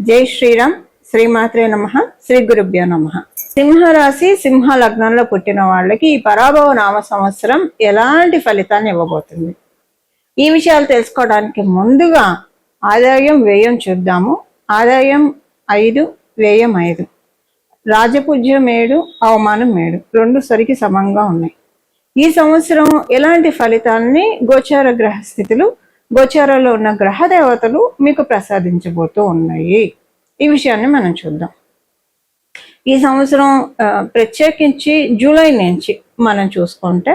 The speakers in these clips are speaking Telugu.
జై శ్రీరామ్. శ్రీమాత్రే నమః. శ్రీ గురుభ్యో నమః. సింహరాశి సింహ లగ్నంలో పుట్టిన వాళ్ళకి ఈ పరాభవ నామ సంవత్సరం ఎలాంటి ఫలితాన్ని ఇవ్వబోతుంది, ఈ విషయాలు తెలుసుకోవడానికి ముందుగా ఆదాయం వ్యయం చూద్దాము. ఆదాయం 5, వ్యయం 5, రాజపూజ్యం 7, అవమానం 7, రెండు సరికి సమంగా ఉన్నాయి. ఈ సంవత్సరం ఎలాంటి ఫలితాన్ని గోచార గ్రహ స్థితులు, గోచారంలో ఉన్న గ్రహ దేవతలు మీకు ప్రసాదించబోతూ ఉన్నాయి, ఈ విషయాన్ని మనం చూద్దాం. ఈ సంవత్సరం ప్రత్యేకించి జూలై నుంచి మనం చూసుకుంటే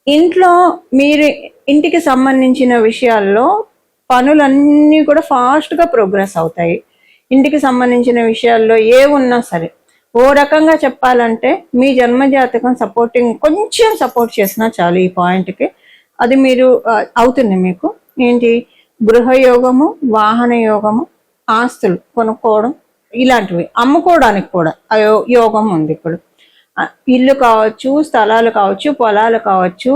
ఇంట్లో మీరు ఇంటికి సంబంధించిన విషయాల్లో పనులన్నీ కూడా ఫాస్ట్గా ప్రోగ్రెస్ అవుతాయి. ఇంటికి సంబంధించిన విషయాల్లో ఏ ఉన్నా సరే, ఓ రకంగా చెప్పాలంటే మీ జన్మజాతకం సపోర్టింగ్ కొంచెం సపోర్ట్ చేసినా చాలు ఈ పాయింట్కి, అది మీరు అవుతుంది. మీకు ఏంటి, గృహయోగము, వాహన యోగము, ఆస్తులు కొనుక్కోవడం, ఇలాంటివి అమ్ముకోవడానికి కూడా యోగం ఉంది. ఇప్పుడు ఇల్లు కావచ్చు, స్థలాలు కావచ్చు, పొలాలు కావచ్చు,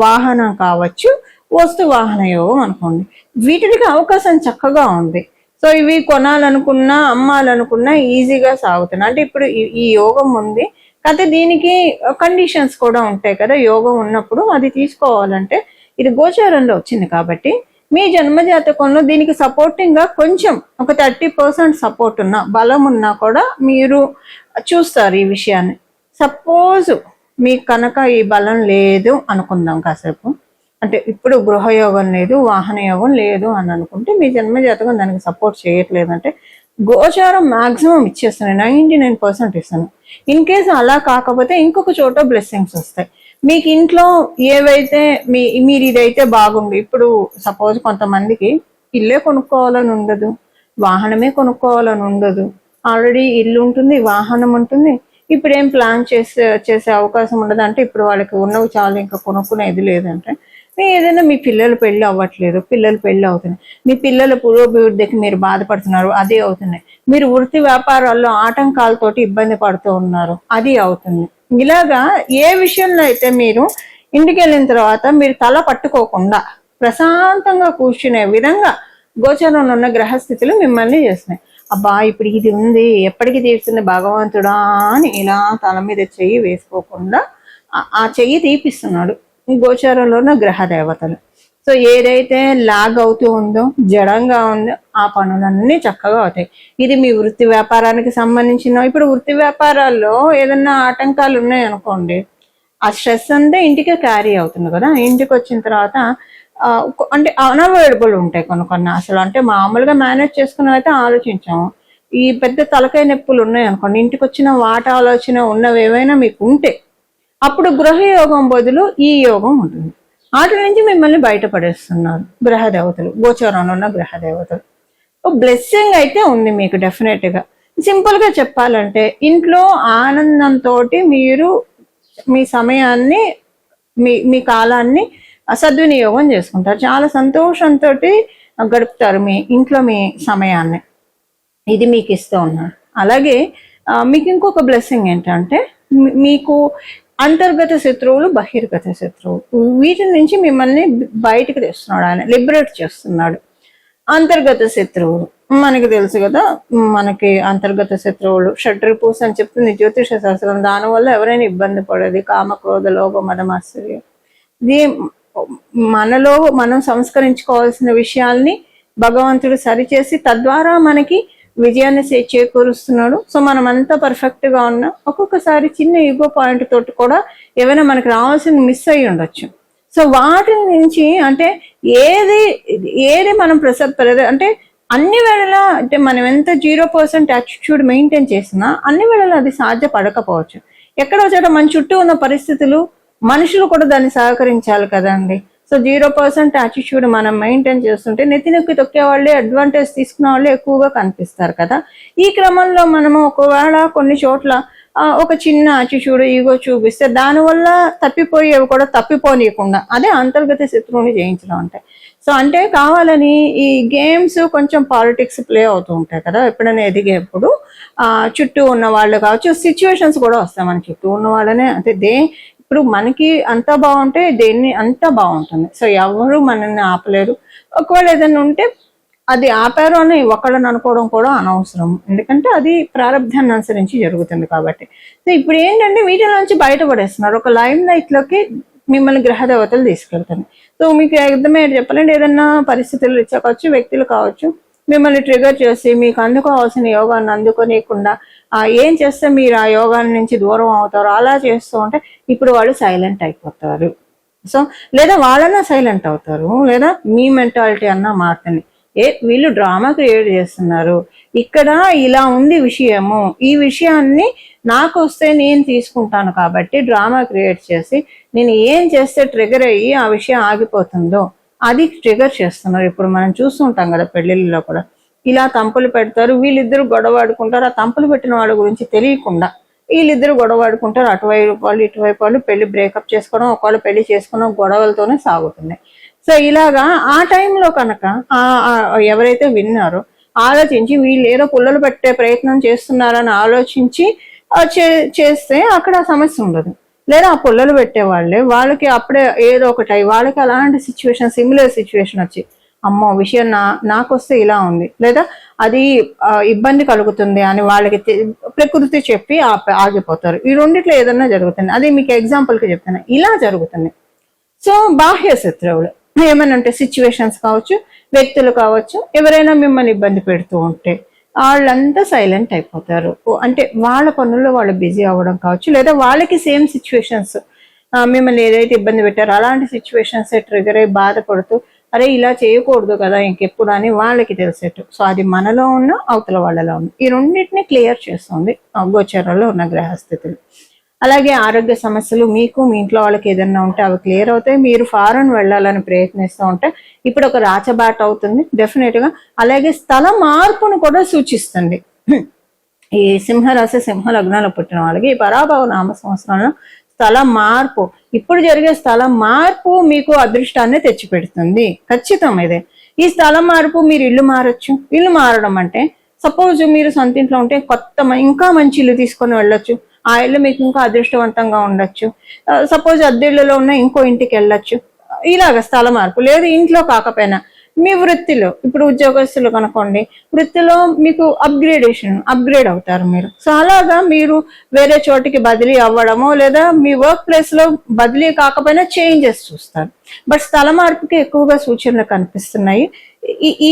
వాహనం కావచ్చు, వస్తు వాహన యోగం అనుకోండి, వీటికి అవకాశం చక్కగా ఉంది. సో ఇవి కొనాలనుకున్నా అమ్మాలనుకున్నా ఈజీగా సాగుతున్నాయి. అంటే ఇప్పుడు ఈ యోగం ఉంది కాకపోతే దీనికి కండిషన్స్ కూడా ఉంటాయి కదా. యోగం ఉన్నప్పుడు అది తీసుకోవాలంటే ఇది గోచారంలో వచ్చింది కాబట్టి మీ జన్మజాతకంలో దీనికి సపోర్టింగ్ గా కొంచెం ఒక 30% సపోర్ట్ ఉన్నా, బలం ఉన్నా కూడా మీరు చూస్తారు ఈ విషయాన్ని. సపోజ్ మీకు కనుక ఈ బలం లేదు అనుకుందాం కాసేపు, అంటే ఇప్పుడు గృహయోగం లేదు, వాహన యోగం లేదు అని అనుకుంటే మీ జన్మజాతకం దానికి సపోర్ట్ చేయట్లేదంటే గోచారం మాక్సిమం ఇచ్చేస్తాను, 99% ఇస్తాను. ఇన్ కేసు అలా కాకపోతే ఇంకొక చోట బ్లెస్సింగ్స్ వస్తాయి. మీకు ఇంట్లో ఏవైతే మీరు ఇదైతే బాగుంది. ఇప్పుడు సపోజ్ కొంతమందికి ఇల్లే కొనుక్కోవాలని ఉండదు, వాహనమే కొనుక్కోవాలని ఉండదు, ఆల్రెడీ ఇల్లు ఉంటుంది, వాహనం ఉంటుంది, ఇప్పుడు ఏం ప్లాన్ చేసే అవకాశం ఉండదు. అంటే ఇప్పుడు వాళ్ళకి ఉన్నవి చాలు, ఇంకా కొనుక్కునేది లేదంటే ఏదైనా మీ పిల్లలు పెళ్ళి అవ్వట్లేదు, పిల్లలు పెళ్ళి అవుతున్నాయి, మీ పిల్లల పురోభివృద్ధికి మీరు బాధపడుతున్నారు, అదే అవుతున్నాయి. మీరు వృత్తి వ్యాపారాల్లో ఆటంకాలతోటి ఇబ్బంది పడుతూ ఉన్నారు, అది అవుతుంది. ఇలాగా ఏ విషయంలో అయితే మీరు ఇంటికి వెళ్ళిన తర్వాత మీరు తల పట్టుకోకుండా ప్రశాంతంగా కూర్చునే విధంగా గోచరంలో ఉన్న గ్రహస్థితులు మిమ్మల్ని చేస్తున్నాయి. అబ్బా ఇప్పుడు ఇది ఉంది, ఎప్పటికి తీరుతుంది భగవంతుడా అని ఇలా తల మీద చెయ్యి వేసుకోకుండా ఆ చెయ్యి తీపిస్తున్నాడు గోచారంలో ఉన్న గ్రహ దేవతలు. సో ఏదైతే లాగ్ అవుతూ ఉందో, జడంగా ఉందో, ఆ పనులన్నీ చక్కగా అవుతాయి. ఇది మీ వృత్తి వ్యాపారానికి సంబంధించిన. ఇప్పుడు వృత్తి వ్యాపారాల్లో ఏదన్నా ఆటంకాలు ఉన్నాయి అనుకోండి, ఆ స్ట్రెస్ అంతా ఇంటికే క్యారీ అవుతుంది కదా. ఇంటికి వచ్చిన తర్వాత అంటే అన్అవాయిడబుల్ ఉంటాయి కొన్ని అసలు. అంటే మామూలుగా మేనేజ్ చేసుకున్నవైతే ఆలోచించాము. ఈ పెద్ద తలకాయ నొప్పులు ఉన్నాయి అనుకోండి, ఇంటికి వచ్చిన వాట ఆలోచన ఉన్నవి ఏవైనా మీకు ఉంటే అప్పుడు గృహయోగం బదులు ఈ యోగం ఉంటుంది. వాటి నుంచి మిమ్మల్ని బయటపడేస్తున్నారు గ్రహ దేవతలు, గోచరంలో ఉన్న గ్రహ దేవతలు. బ్లెస్సింగ్ అయితే ఉంది మీకు డెఫినెట్గా. సింపుల్గా చెప్పాలంటే ఇంట్లో ఆనందంతో మీరు మీ సమయాన్ని, మీ కాలాన్ని సద్వినియోగం చేసుకుంటారు. చాలా సంతోషంతో గడుపుతారు మీ ఇంట్లో మీ సమయాన్ని. ఇది మీకు ఇస్తూ ఉన్నాడు. అలాగే మీకు ఇంకొక బ్లెస్సింగ్ ఏంటంటే మీకు అంతర్గత శత్రువులు, బహిర్గత శత్రువులు, వీటి నుంచి మిమ్మల్ని బయటకు తెస్తున్నాడు ఆయన, లిబరేట్ చేస్తున్నాడు. అంతర్గత శత్రువులు మనకి తెలుసు కదా, మనకి అంతర్గత శత్రువులు షడ్రిపూస్ అని చెప్తుంది జ్యోతిష శాస్త్రం. దానివల్ల ఎవరైనా ఇబ్బంది పడేది కామ, క్రోధ, లోభ, మదం, ఆశ్చర్యం. ఇది మనలో మనం సంస్కరించుకోవాల్సిన విషయాల్ని భగవంతుడు సరిచేసి తద్వారా మనకి విజయాన్ని చేకూరుస్తున్నాడు. సో మనం అంతా పర్ఫెక్ట్ గా ఉన్నా ఒక్కొక్కసారి చిన్న ఈగో పాయింట్ తోటి కూడా ఏమైనా మనకి రావాల్సింది మిస్ అయ్యి ఉండొచ్చు. సో వాటి నుంచి అంటే ఏది మనం అంటే అన్ని వేళలా అంటే మనం ఎంత 0% యాటిట్యూడ్ మెయింటైన్ చేసినా అన్ని వేళలా అది సాధ్యపడకపోవచ్చు. ఎక్కడో చోట మన చుట్టూ ఉన్న పరిస్థితులు, మనుషులు కూడా దాన్ని సహకరించాలి కదండి. సో 0% యాటిట్యూడ్ మనం మెయింటైన్ చేస్తుంటే నెత్తి నొక్కి తొక్కే వాళ్ళే, అడ్వాంటేజ్ తీసుకునే వాళ్ళే ఎక్కువగా కనిపిస్తారు కదా. ఈ క్రమంలో మనము ఒకవేళ కొన్ని చోట్ల ఒక చిన్న యాటిట్యూడ్, ఈగో చూపిస్తే దానివల్ల తప్పిపోయేవి కూడా తప్పిపోనీయకుండా అదే అంతర్గత శత్రువుని జయించడం అంటే. సో అంటే కావాలని ఈ గేమ్స్ కొంచెం పాలిటిక్స్ ప్లే అవుతూ ఉంటాయి కదా. ఎప్పుడైనా ఎదిగేప్పుడు చుట్టూ ఉన్న వాళ్ళు కావచ్చు, సిచ్యువేషన్స్ కూడా వస్తాయి మన చుట్టూ ఉన్న వాళ్ళనే. అంటే ఇప్పుడు మనకి అంతా బాగుంటే దేన్ని అంతా బాగుంటుంది. సో ఎవరు మనల్ని ఆపలేరు. ఒకవేళ ఏదైనా ఉంటే అది ఆపారు అని ఒకళ్ళని అనుకోవడం కూడా అనవసరం, ఎందుకంటే అది ప్రారంధాన్ని అనుసరించి జరుగుతుంది కాబట్టి. సో ఇప్పుడు ఏంటంటే వీటి నుంచి బయటపడేస్తున్నారు, ఒక లైమ్ లైట్ లోకి మిమ్మల్ని గ్రహ దేవతలు తీసుకెళ్తాయి. సో మీకు అర్థమయ్యేది చెప్పాలంటే ఏదన్నా పరిస్థితులు కావచ్చు, వ్యక్తులు కావచ్చు, మిమ్మల్ని ట్రిగర్ చేసి మీకు అందుకోవాల్సిన యోగాన్ని అందుకోనియకుండా ఏం చేస్తే మీరు ఆ యోగాన్ని నుంచి దూరం అవుతారు అలా చేస్తూ ఉంటే ఇప్పుడు వాళ్ళు సైలెంట్ అయిపోతారు. సో లేదా వాళ్ళన్నా సైలెంట్ అవుతారు, లేదా మీ మెంటాలిటీ అన్నా మారుతుంది. వీళ్ళు డ్రామా క్రియేట్ చేస్తున్నారు, ఇక్కడ ఇలా ఉంది విషయము, ఈ విషయాన్ని నాకు వస్తే నేను తీసుకుంటాను కాబట్టి డ్రామా క్రియేట్ చేసి నేను ఏం చేస్తే ట్రిగర్ అయ్యి ఆ విషయం ఆగిపోతుందో అది ట్రిగర్ చేస్తున్నారు. ఇప్పుడు మనం చూస్తుంటాం కదా పెళ్లిళ్ళలో కూడా ఇలా తంపులు పెడతారు, వీళ్ళిద్దరు గొడవ ఆడుకుంటారు, ఆ తంపులు పెట్టిన వాళ్ళ గురించి తెలియకుండా వీళ్ళిద్దరు గొడవ ఆడుకుంటారు, అటువైపు వాళ్ళు ఇటువైపు వాళ్ళు పెళ్లి బ్రేకప్ చేసుకోవడం, ఒకళ్ళు పెళ్లి చేసుకోవడం గొడవలతోనే సాగుతున్నాయి. సో ఇలాగా ఆ టైంలో కనుక ఎవరైతే విన్నారో ఆలోచించి వీళ్ళు ఏదో పుల్లలు పెట్టే ప్రయత్నం చేస్తున్నారని ఆలోచించి చేస్తే అక్కడ సమస్య ఉండదు. లేదా ఆ పుల్లలు పెట్టే వాళ్ళకి అప్పుడే ఏదో ఒకటి వాళ్ళకి అలాంటి సిచ్యువేషన్, సిమిలర్ సిచ్యువేషన్ వచ్చి అమ్మో విషయం నాకు వస్తే ఇలా ఉంది, లేదా అది ఇబ్బంది కలుగుతుంది అని వాళ్ళకి ప్రకృతి చెప్పి ఆగిపోతారు. ఈ రెండిట్లో ఏదన్నా జరుగుతుంది. అది మీకు ఎగ్జాంపుల్కి చెప్తాను, ఇలా జరుగుతుంది. సో బాహ్య శత్రువులు ఏమైనా ఉంటే సిచ్యువేషన్స్ కావచ్చు, వ్యక్తులు కావచ్చు, ఎవరైనా మిమ్మల్ని ఇబ్బంది పెడుతూ ఉంటే వాళ్ళంతా సైలెంట్ అయిపోతారు. అంటే వాళ్ళ పనుల్లో వాళ్ళు బిజీ అవ్వడం కావచ్చు, లేదా వాళ్ళకి సేమ్ సిచ్యువేషన్స్ మిమ్మల్ని ఏదైతే ఇబ్బంది పెట్టారో అలాంటి సిచ్యువేషన్స్ ట్రిగర్ అయ్యి బాధపడుతూ అరే ఇలా చేయకూడదు కదా ఇంకెప్పుడు అని వాళ్ళకి తెలిసేట్టు. సో అది మనలో ఉన్న అవతల వాళ్ళలో ఉన్న ఈ రెండింటిని క్లియర్ చేస్తుంది గోచరంలో ఉన్న గ్రహస్థితులు. అలాగే ఆరోగ్య సమస్యలు మీకు మీ ఇంట్లో వాళ్ళకి ఏదన్నా ఉంటే అవి క్లియర్ అవుతాయి. మీరు ఫారెన్ వెళ్ళాలని ప్రయత్నిస్తూ ఉంటే ఇప్పుడు ఒక రాచబాట అవుతుంది డెఫినెట్ గా. అలాగే స్థల మార్పును కూడా సూచిస్తుంది. ఈ సింహరాశి సింహ లగ్నాలు పుట్టిన వాళ్ళకి ఈ పరాభవ నామ సంవత్సరంలో స్థల మార్పు, ఇప్పుడు జరిగే స్థల మార్పు మీకు అదృష్టాన్ని తెచ్చిపెడుతుంది ఖచ్చితం. ఇదే ఈ స్థల మార్పు, మీరు ఇల్లు మారచ్చు. ఇల్లు మారడం అంటే సపోజ్ మీరు సొంత ఇంట్లో ఉంటే కొత్త ఇంకా మంచి ఇల్లు తీసుకొని వెళ్ళొచ్చు, ఆ ఇల్లు మీకు ఇంకా అదృష్టవంతంగా ఉండొచ్చు. సపోజ్ అద్దెళ్ళలో ఉన్న ఇంకో ఇంటికి వెళ్ళొచ్చు. ఇలాగ స్థల మార్పు. లేదు ఇంట్లో కాకపోయినా మీ వృత్తిలో, ఇప్పుడు ఉద్యోగస్తులు కనుకోండి, వృత్తిలో మీకు అప్గ్రేడ్ అవుతారు మీరు. సో అలాగా మీరు వేరే చోటికి బదిలీ అవ్వడమో, లేదా మీ వర్క్ ప్లేస్ లో బదిలీ కాకపోయినా చేంజెస్ చూస్తారు. బట్ స్థల మార్పుకి ఎక్కువగా సూచనలు కనిపిస్తున్నాయి.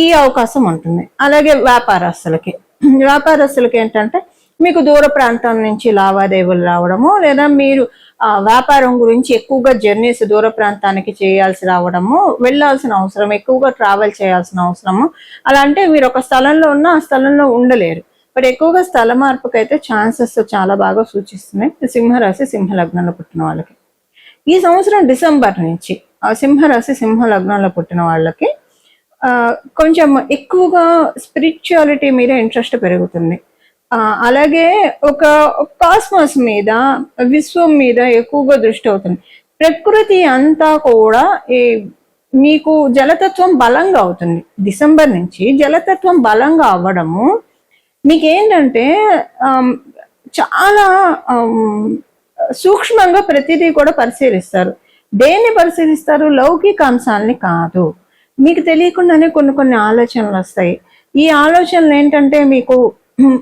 ఈ అవకాశం ఉంటుంది. అలాగే వ్యాపారస్తులకి ఏంటంటే మీకు దూర ప్రాంతం నుంచి లావాదేవీలు రావడము, లేదా మీరు వ్యాపారం గురించి ఎక్కువగా జర్నీస్ దూర ప్రాంతానికి చేయాల్సి రావడము, వెళ్ళాల్సిన అవసరం, ఎక్కువగా ట్రావెల్ చేయాల్సిన అవసరము. అలా అంటే మీరు ఒక స్థలంలో ఉన్న ఆ స్థలంలో ఉండలేరు. బట్ ఎక్కువగా స్థల మార్పుకి అయితే ఛాన్సెస్ చాలా బాగా సూచిస్తున్నాయి సింహరాశి సింహ లగ్నంలో పుట్టిన వాళ్ళకి. ఈ సంవత్సరం డిసెంబర్ నుంచి సింహరాశి సింహ లగ్నంలో పుట్టిన వాళ్ళకి కొంచెం ఎక్కువగా స్పిరిచువాలిటీ మీద ఇంట్రెస్ట్ పెరుగుతుంది. అలాగే ఒక కాస్మోస్ మీద, విశ్వం మీద ఎక్కువగా దృష్టి అవుతుంది. ప్రకృతి అంతా కూడా మీకు జలతత్వం బలంగా అవుతుంది. డిసెంబర్ నుంచి జలతత్వం బలంగా అవ్వడము మీకేంటంటే చాలా సూక్ష్మంగా ప్రతిదీ కూడా పరిశీలిస్తారు. దేన్ని పరిశీలిస్తారు? లౌకిక అంశాలని కాదు. మీకు తెలియకుండానే కొన్ని ఆలోచనలు వస్తాయి. ఈ ఆలోచనలు ఏంటంటే మీకు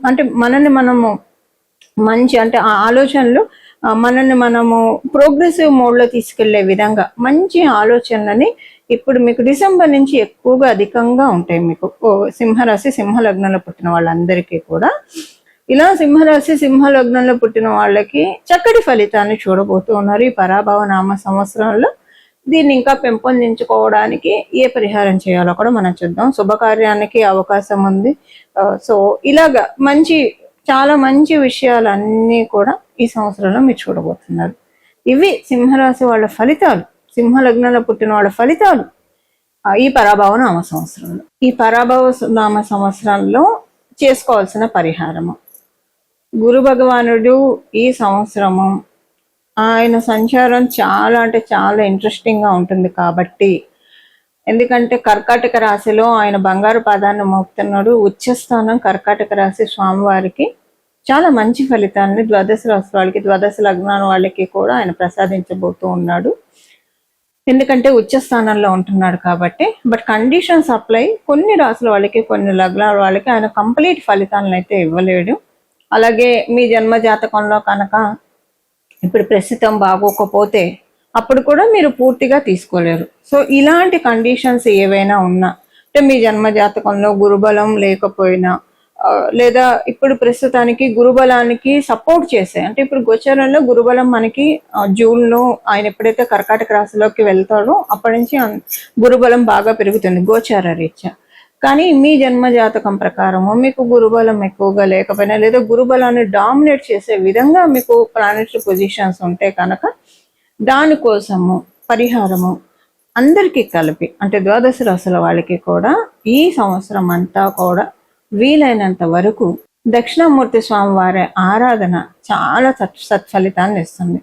అంటే మనల్ని మనము మంచి, అంటే ఆ ఆలోచనలు మనల్ని మనము ప్రోగ్రెసివ్ మోడ్లో తీసుకెళ్లే విధంగా మంచి ఆలోచనలని ఇప్పుడు మీకు డిసెంబర్ నుంచి ఎక్కువగా అధికంగా ఉంటాయి. మీకు సింహరాశి సింహ లగ్నంలో పుట్టిన వాళ్ళందరికీ కూడా ఇలా సింహరాశి సింహ లగ్నంలో పుట్టిన వాళ్ళకి చక్కటి ఫలితాన్ని చూడబోతూ ఉన్నారు ఈ పరాభవ నామ సంవత్సరంలో. దీన్ని ఇంకా పెంపొందించుకోవడానికి ఏ పరిహారం చేయాలో కూడా మనం చూద్దాం. శుభకార్యానికి అవకాశం ఉంది. సో ఇలాగా చాలా మంచి విషయాలన్నీ కూడా ఈ సంవత్సరంలో మీరు చూడబోతున్నారు. ఇవి సింహరాశి వాళ్ళ ఫలితాలు, సింహ లగ్నంలో పుట్టిన వాళ్ళ ఫలితాలు ఈ పరాభవ నామ సంవత్సరంలో. ఈ పరాభవ నామ సంవత్సరంలో చేసుకోవాల్సిన పరిహారము, గురు భగవానుడు ఈ సంవత్సరము ఆయన సంచారం చాలా అంటే చాలా ఇంట్రెస్టింగ్ గా ఉంటుంది. కాబట్టి ఎందుకంటే కర్కాటక రాశిలో ఆయన బంగారు పాదాన్ని మోపుతున్నాడు. ఉచ్చస్థానం కర్కాటక రాశి స్వామివారికి చాలా మంచి ఫలితాన్ని ద్వాదశ రాశి వాళ్ళకి, ద్వాదశ లగ్నాల వాళ్ళకి కూడా ఆయన ప్రసాదించబోతూ ఉన్నాడు. ఎందుకంటే ఉచ్చ స్థానంలో ఉంటున్నాడు కాబట్టి. బట్ కండిషన్స్ అప్లై, కొన్ని రాసుల వాళ్ళకి కొన్ని లగ్నాల వాళ్ళకి ఆయన కంప్లీట్ ఫలితాలను అయితే ఇవ్వలేడు. అలాగే మీ జన్మ జాతకంలో కనుక ఇప్పుడు ప్రస్తుతం బాగోకపోతే అప్పుడు కూడా మీరు పూర్తిగా తీసుకోలేరు. సో ఇలాంటి కండిషన్స్ ఏవైనా ఉన్నా, అంటే మీ జన్మ జాతకంలో గురుబలం లేకపోయినా, లేదా ఇప్పుడు ప్రస్తుతానికి గురుబలానికి సపోర్ట్ చేసే, అంటే ఇప్పుడు గోచారంలో గురుబలం మనకి జూన్లో ఆయన ఎప్పుడైతే కర్కాటక రాశిలోకి వెళ్తాడో అప్పటి నుంచి గురుబలం బాగా పెరుగుతుంది గోచార రీత్యా. కానీ మీ జన్మ జాతకం ప్రకారము మీకు గురుబలం ఎక్కువగా లేకపోయినా, లేదా గురుబలాన్ని డామినేట్ చేసే విధంగా మీకు ప్లానెటరీ పొజిషన్స్ ఉంటే కనుక దానికోసము పరిహారము అందరికీ కలిపి, అంటే ద్వాదశ రాశుల వాళ్ళకి కూడా ఈ సంవత్సరం అంతా కూడా వీలైనంత వరకు దక్షిణామూర్తి స్వామి వారి ఆరాధన చాలా సత్ఫలితాన్ని ఇస్తుంది.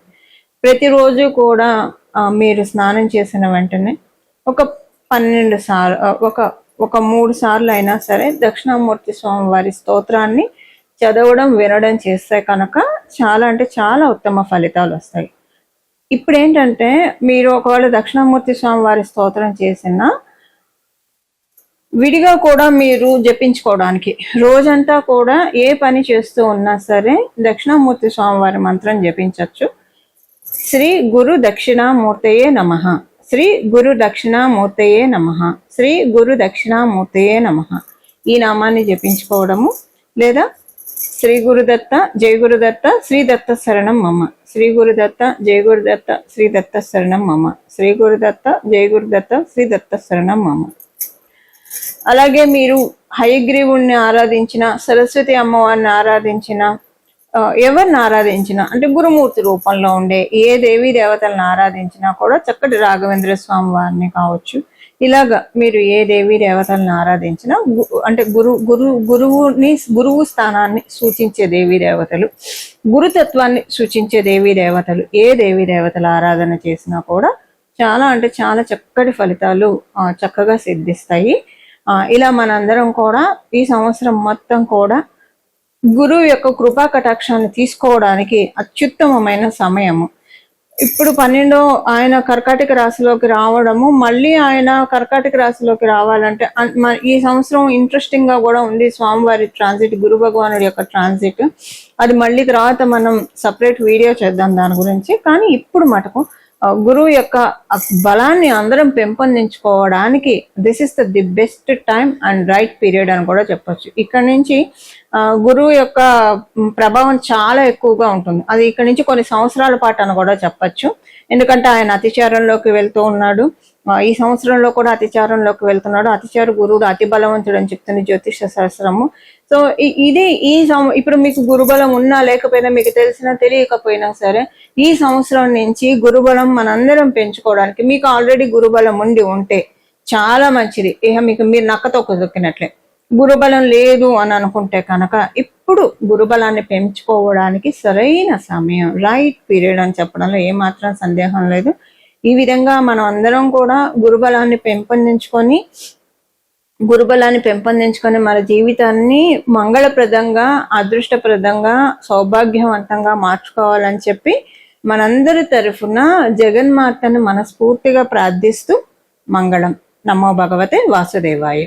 ప్రతిరోజు కూడా మీరు స్నానం చేసిన వెంటనే ఒక 12 సార్లు, ఒక 3 సార్లు అయినా సరే దక్షిణామూర్తి స్వామి వారి స్తోత్రాన్ని చదవడం వినడం చేస్తే కనుక చాలా అంటే చాలా ఉత్తమ ఫలితాలు వస్తాయి. ఇప్పుడు ఏంటంటే మీరు ఒకవేళ దక్షిణామూర్తి స్వామి వారి స్తోత్రం చేసిన విడిగా కూడా మీరు జపించుకోవడానికి రోజంతా కూడా ఏ పని చేస్తూ ఉన్నా సరే దక్షిణామూర్తి స్వామి వారి మంత్రం జపించవచ్చు. శ్రీ గురు దక్షిణామూర్తయే నమః, శ్రీ గురు దక్షిణామూర్తయే నమః, శ్రీ గురు దక్షిణామూర్తయే నమః ఈ నామాన్ని జపించుకోవడము. లేదా శ్రీ గురుదత్త జయ గురుదత్త శ్రీ దత్త శరణం మమ, శ్రీ గురుదత్త జయ గురుదత్త శ్రీ దత్త శరణం మమ, శ్రీ గురుదత్త జయ గురుదత్త శ్రీ దత్త శరణం మమ. అలాగే మీరు హయగ్రీవుణ్ణి ఆరాధించిన, సరస్వతి అమ్మవారిని ఆరాధించిన, ఎవరిని ఆరాధించినా, అంటే గురుమూర్తి రూపంలో ఉండే ఏ దేవీ దేవతలను ఆరాధించినా కూడా చక్కటి రాఘవేంద్ర స్వామి వారిని కావచ్చు, ఇలాగా మీరు ఏ దేవీ దేవతలను ఆరాధించినా, అంటే గురువు స్థానాన్ని సూచించే దేవీ దేవతలు, గురుతత్వాన్ని సూచించే దేవీ దేవతలు, ఏ దేవీ దేవతల ఆరాధన చేసినా కూడా చాలా అంటే చాలా చక్కటి ఫలితాలు చక్కగా సిద్ధిస్తాయి. ఇలా మనందరం కూడా ఈ సంవత్సరం మొత్తం కూడా గురువు యొక్క కృపా కటాక్షాన్ని తీసుకోవడానికి అత్యుత్తమమైన సమయము. ఇప్పుడు 12 ఆయన కర్కాటక రాశిలోకి రావడము, మళ్ళీ ఆయన కర్కాటక రాశిలోకి రావాలంటే ఈ సంవత్సరం ఇంట్రెస్టింగ్ గా కూడా ఉంది స్వామివారి ట్రాన్సిట్, గురు భగవానుడి యొక్క ట్రాన్సిట్. అది మళ్ళీ తర్వాత మనం సపరేట్ వీడియో చేద్దాం దాని గురించి. కానీ ఇప్పుడు మటుకు గురువు యొక్క బలాన్ని అందరం పెంపొందించుకోవడానికి this is the best time and right period అని కూడా చెప్పొచ్చు. ఇక్కడ నుంచి గురువు యొక్క ప్రభావం చాలా ఎక్కువగా ఉంటుంది. అది ఇక్కడ నుంచి కొన్ని సంవత్సరాల పాటు అని కూడా చెప్పచ్చు. ఎందుకంటే ఆయన అతిచారంలోకి వెళ్తూ ఉన్నాడు, ఈ సంవత్సరంలో కూడా అతిచారంలోకి వెళ్తున్నాడు. అతిచార గురువుడు అతి బలవంతుడు అని చెప్తుంది జ్యోతిష శాస్త్రము. సో ఇది ఇప్పుడు మీకు గురుబలం ఉన్నా లేకపోయినా, మీకు తెలిసినా తెలియకపోయినా సరే, ఈ సంవత్సరం నుంచి గురుబలం మనందరం పెంచుకోవడానికి, మీకు ఆల్రెడీ గురుబలం ఉంటే చాలా మంచిది. ఇక మీకు మీరు నక్కతో కుదుకినట్లే. గురుబలం లేదు అని అనుకుంటే కనుక ఇప్పుడు గురుబలాన్ని పెంచుకోవడానికి సరైన సమయం, రైట్ పీరియడ్ అని చెప్పడంలో ఏమాత్రం సందేహం లేదు. ఈ విధంగా మనం అందరం కూడా గురుబలాన్ని పెంపొందించుకొని మన జీవితాన్ని మంగళప్రదంగా, అదృష్టప్రదంగా, సౌభాగ్యవంతంగా మార్చుకోవాలని చెప్పి మనందరి తరఫున జగన్మాతను మనస్ఫూర్తిగా ప్రార్థిస్తూ మంగళం. నమో భగవతే వాసుదేవాయ.